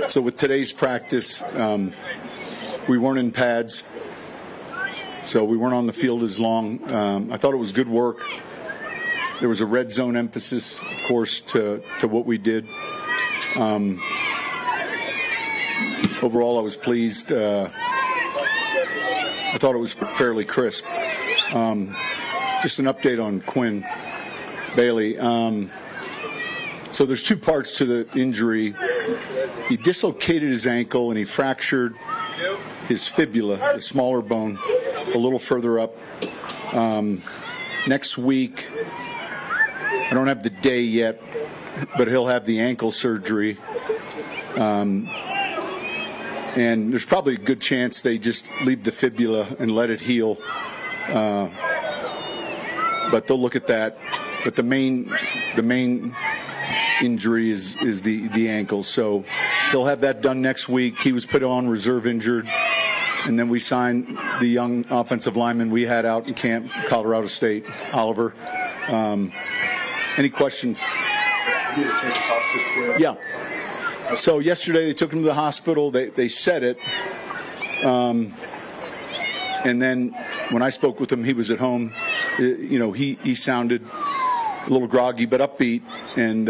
So with today's practice, we weren't in pads, so we weren't on the field as long. I thought it was good work. There was a red zone emphasis, of course, to what we did. Overall, I was pleased. I thought it was fairly crisp. Just an update on Quinn Bailey. So there's two parts to the injury. He dislocated his ankle and he fractured his fibula, the smaller bone, a little further up. Next week, I don't have the day yet, but he'll have the ankle surgery. And there's probably a good chance they just leave the fibula and let it heal. But they'll look at that. But the main injury is the ankle. So he'll have that done next week. He was put on reserve injured. And then we signed the young offensive lineman we had out in camp, Colorado State, Oliver. Any questions? Yeah. So yesterday they took him to the hospital. They said it. And then when I spoke with him, he was at home. He sounded a little groggy but upbeat. And,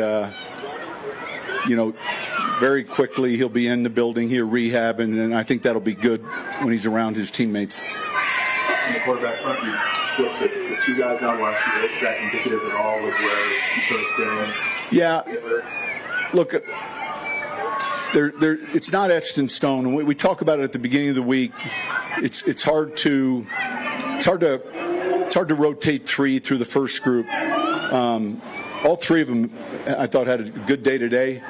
very quickly he'll be in the building here, rehab, and I think that'll be good when he's around his teammates. On the quarterback front, you flipped the two guys out last few days. Is that indicative at all of where you sort of stand? Yeah. Look, it's not etched in stone. We talk about it at the beginning of the week. It's hard to rotate three through the first group. All three of them, I thought, had a good day today.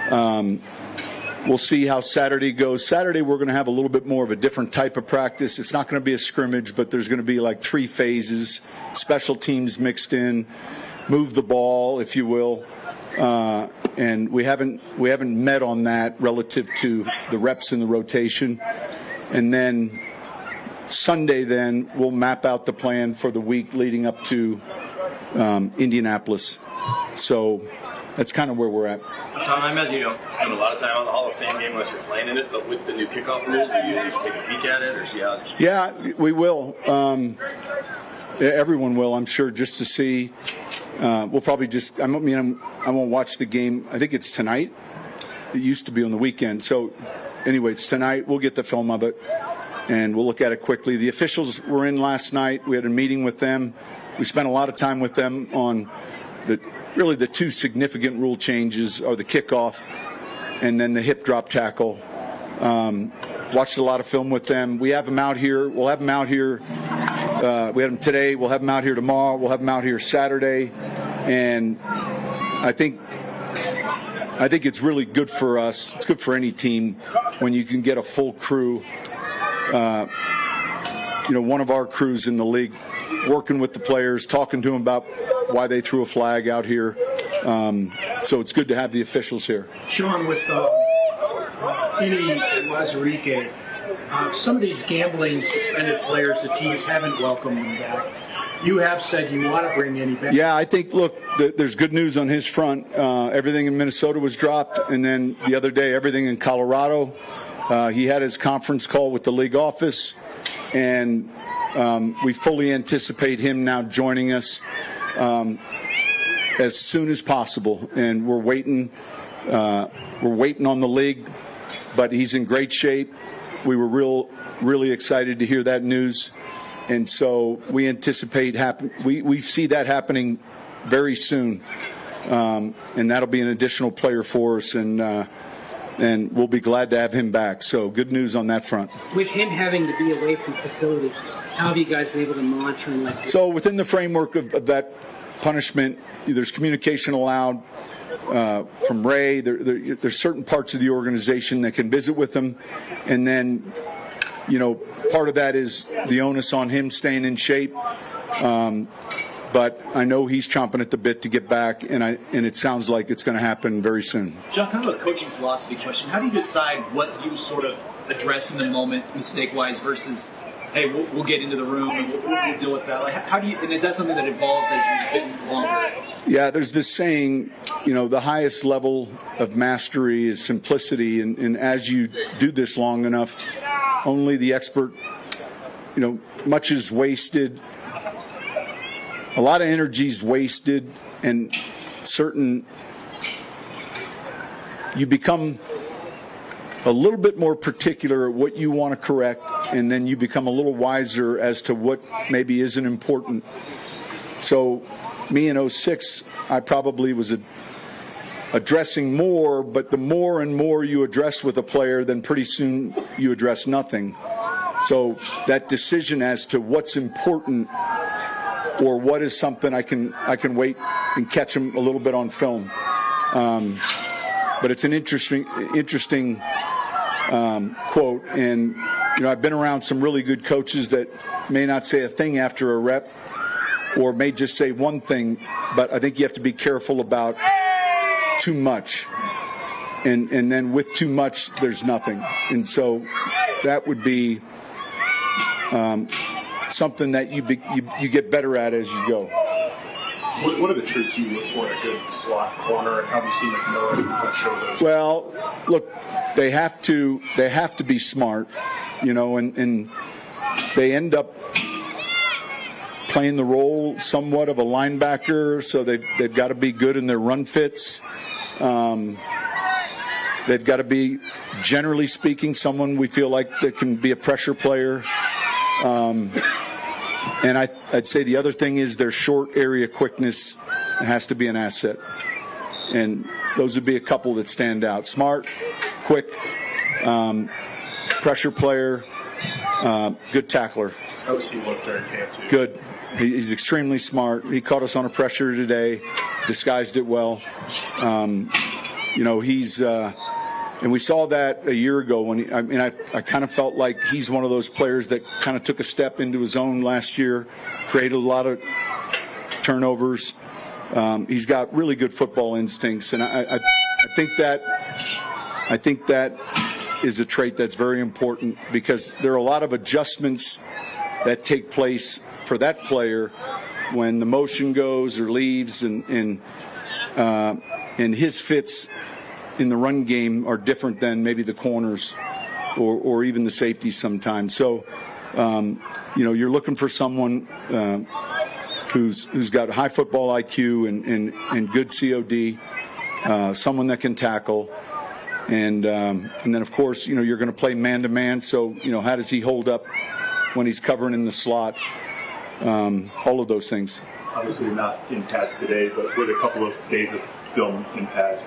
We'll see how Saturday goes. Saturday, we're going to have a little bit more of a different type of practice. It's not going to be a scrimmage, but there's going to be like three phases, special teams mixed in, move the ball, if you will. And we haven't met on that relative to the reps in the rotation. And then Sunday, then we'll map out the plan for the week leading up to Indianapolis. So that's kind of where we're at. Tom, I imagine you don't spend a lot of time on the Hall of Fame game unless you're playing in it, but with the new kickoff rules, do you at least take a peek at it or see how it's... Yeah, we will. Everyone will, I'm sure, just to see. We'll probably just, I won't watch the game. I think it's tonight. It used to be on the weekend. So anyway, it's tonight. We'll get the film of it, and we'll look at it quickly. The officials were in last night. We had a meeting with them. We spent a lot of time with them on the two significant rule changes are the kickoff and then the hip drop tackle. Watched a lot of film with them. We have them out here. We'll have them out here. We had them today. We'll have them out here tomorrow. We'll have them out here Saturday. And I think it's really good for us. It's good for any team when you can get a full crew. One of our crews in the league working with the players, talking to them about why they threw a flag out here. So it's good to have the officials here. Sean, with Kenny and Lazarique, some of these gambling suspended players, the teams haven't welcomed them back. You have said you want to bring any back. Yeah, I think, look, there's good news on his front. Everything in Minnesota was dropped, and then the other day, everything in Colorado. He had his conference call with the league office, and we fully anticipate him now joining us as soon as possible. And we're waiting on the league, but he's in great shape. We were really excited to hear that news. And so we anticipate we see that happening very soon. And that'll be an additional player for us, and we'll be glad to have him back. So good news on that front. With him having to be away from the facility, how have you guys been able to monitor him? So within the framework of that punishment, there's communication allowed from Ray. There's certain parts of the organization that can visit with him. And then, part of that is the onus on him staying in shape. But I know he's chomping at the bit to get back, and it sounds like it's going to happen very soon. John, kind of a coaching philosophy question. How do you decide what you sort of address in the moment, mistake-wise, versus, hey, we'll get into the room and we'll deal with that? Like, how do you? And is that something that evolves as you get longer? Yeah, there's this saying, the highest level of mastery is simplicity. And as you do this long enough, only the expert, much is wasted. A lot of energy is wasted, and you become a little bit more particular at what you want to correct, and then you become a little wiser as to what maybe isn't important. So me in 06, I probably was addressing more, but the more and more you address with a player, then pretty soon you address nothing. So that decision as to what's important or what is something I can wait and catch them a little bit on film. But it's an interesting quote, and I've been around some really good coaches that may not say a thing after a rep, or may just say one thing, but I think you have to be careful about too much. And then with too much, there's nothing. And so that would be something that you get better at as you go. What are the traits you look for in a good slot corner, and how do you see McMillan show those? Well, look, they have to be smart, and they end up playing the role somewhat of a linebacker, so they've got to be good in their run fits. They've got to be, generally speaking, someone we feel like that can be a pressure player. And I'd say the other thing is their short area quickness has to be an asset. And those would be a couple that stand out. Smart, quick, pressure player, good tackler. How does he look during camp, too? Good. He's extremely smart. He caught us on a pressure today, disguised it well. He's and we saw that a year ago when I kind of felt like he's one of those players that kind of took a step into his own last year, created a lot of turnovers. He's got really good football instincts, and I think that is a trait that's very important, because there are a lot of adjustments that take place for that player when the motion goes or leaves, and his fits in the run game are different than maybe the corners or even the safeties sometimes. So, you're looking for someone who's got high football IQ and good COD, someone that can tackle. And then, of course, you're going to play man-to-man. So, how does he hold up when he's covering in the slot? All of those things. Obviously not in pads today, but with a couple of days of film in pads,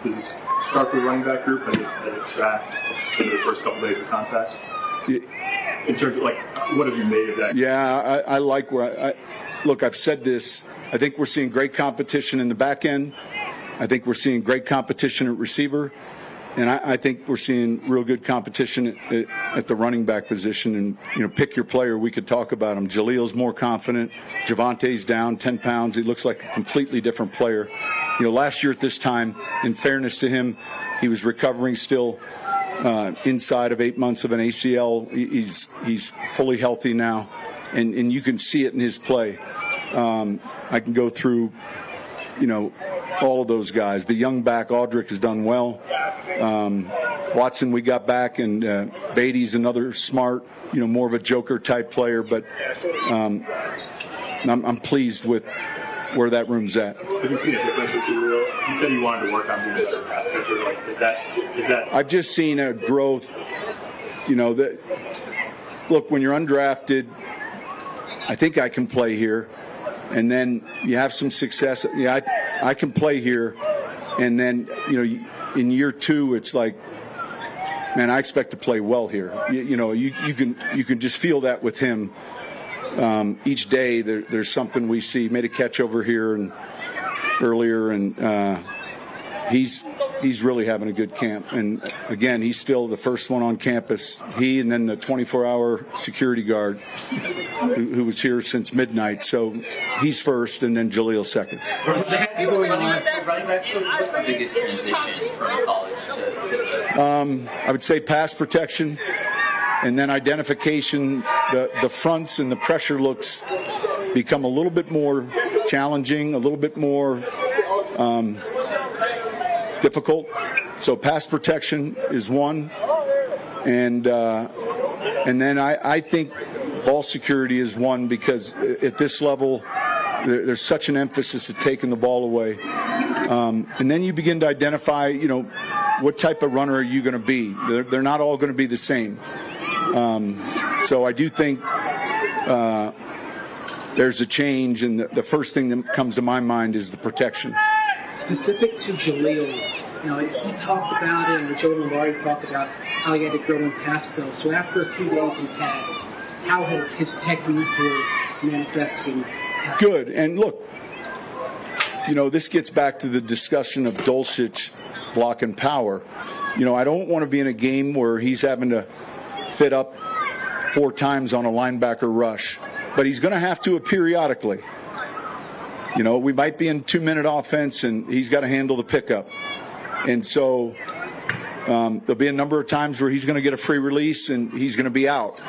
does this start the running back group? Has it tracked in the first couple of days of contact? In terms of, what have you made of that? Yeah, I like where look, I've said this. I think we're seeing great competition in the back end. I think we're seeing great competition at receiver. And I think we're seeing real good competition at the running back position. And, pick your player. We could talk about him. Jalil's more confident. Javante's down 10 pounds. He looks like a completely different player. Last year at this time, in fairness to him, he was recovering still inside of 8 months of an ACL. He's fully healthy now, and you can see it in his play. I can go through, all of those guys. The young back, Audric, has done well. Watson, we got back, and Beatty's another smart, more of a joker type player. But I'm pleased with where that room's at. Have you seen a difference with Jalil? He said he wanted to work on being a better pass catcher. Is that? I've just seen a growth. That look, when you're undrafted, I think I can play here, and then you have some success. Yeah, I can play here, and then in year two, it's like, man, I expect to play well here. You can just feel that with him. Each day there's something we see. Made a catch over here and earlier, and he's really having a good camp. And again, he's still the first one on campus. He and then the 24-hour security guard who was here since midnight. So he's first, and then Jalil second. What's the biggest transition from college to I would say pass protection, and then identification. The fronts and the pressure looks become a little bit more challenging, a little bit more difficult. So pass protection is one, and then I think ball security is one, because at this level there's such an emphasis at taking the ball away, and then you begin to identify, what type of runner are you going to be? They're not all going to be the same. So I do think there's a change, and the first thing that comes to my mind is the protection. Specific to Jaleel, he talked about it, and Joe Lombardi talked about how he had to grow in pass pro. So after a few days in pads, how has his technique manifested in pass? Good. And look, this gets back to the discussion of Dulcich blocking power. I don't want to be in a game where he's having to fit up 4 times on a linebacker rush, but he's going to have to periodically. We might be in 2-minute offense, and he's got to handle the pickup. And so there'll be a number of times where he's going to get a free release and he's going to be out.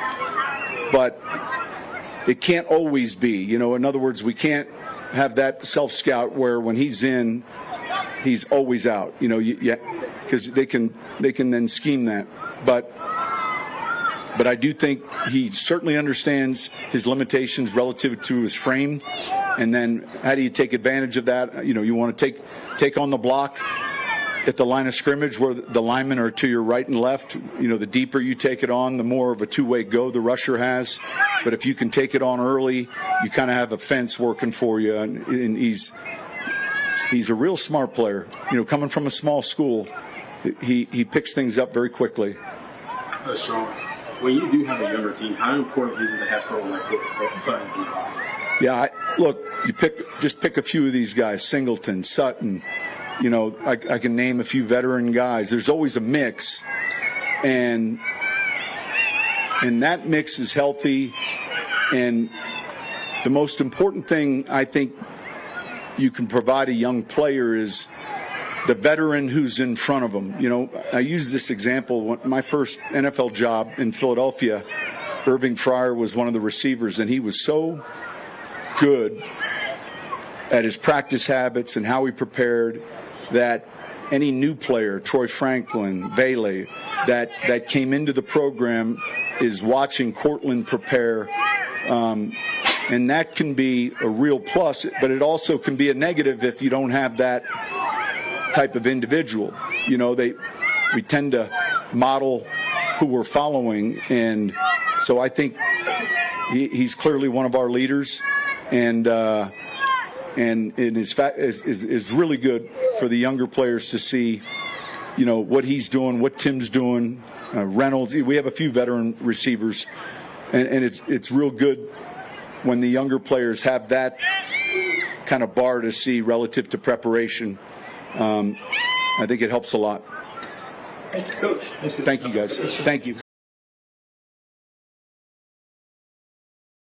But it can't always be. In other words, we can't have that self-scout where when he's in, he's always out. Because they can then scheme that. But I do think he certainly understands his limitations relative to his frame. And then how do you take advantage of that? You want to take on the block at the line of scrimmage where the linemen are to your right and left. The deeper you take it on, the more of a two-way go the rusher has. But if you can take it on early, you kind of have a fence working for you. And he's a real smart player. Coming from a small school, he picks things up very quickly. Sean, when you do have a younger team, how important is it to have someone like Sutton? Yeah, look, just pick a few of these guys, Singleton, Sutton. I can name a few veteran guys. There's always a mix, and that mix is healthy. And the most important thing I think you can provide a young player is the veteran who's in front of them. I use this example. My first NFL job in Philadelphia, Irving Fryer was one of the receivers, and he was so good at his practice habits and how he prepared that any new player, Troy Franklin, Bailey, that came into the program is watching Cortland prepare. And that can be a real plus, but it also can be a negative if you don't have that type of individual. We tend to model who we're following, and so I think he's clearly one of our leaders, and is really good for the younger players to see, what he's doing, what Tim's doing, Reynolds. We have a few veteran receivers, and it's real good when the younger players have that kind of bar to see relative to preparation. I think it helps a lot. Thank you, Coach. Thank you, guys. Thank you.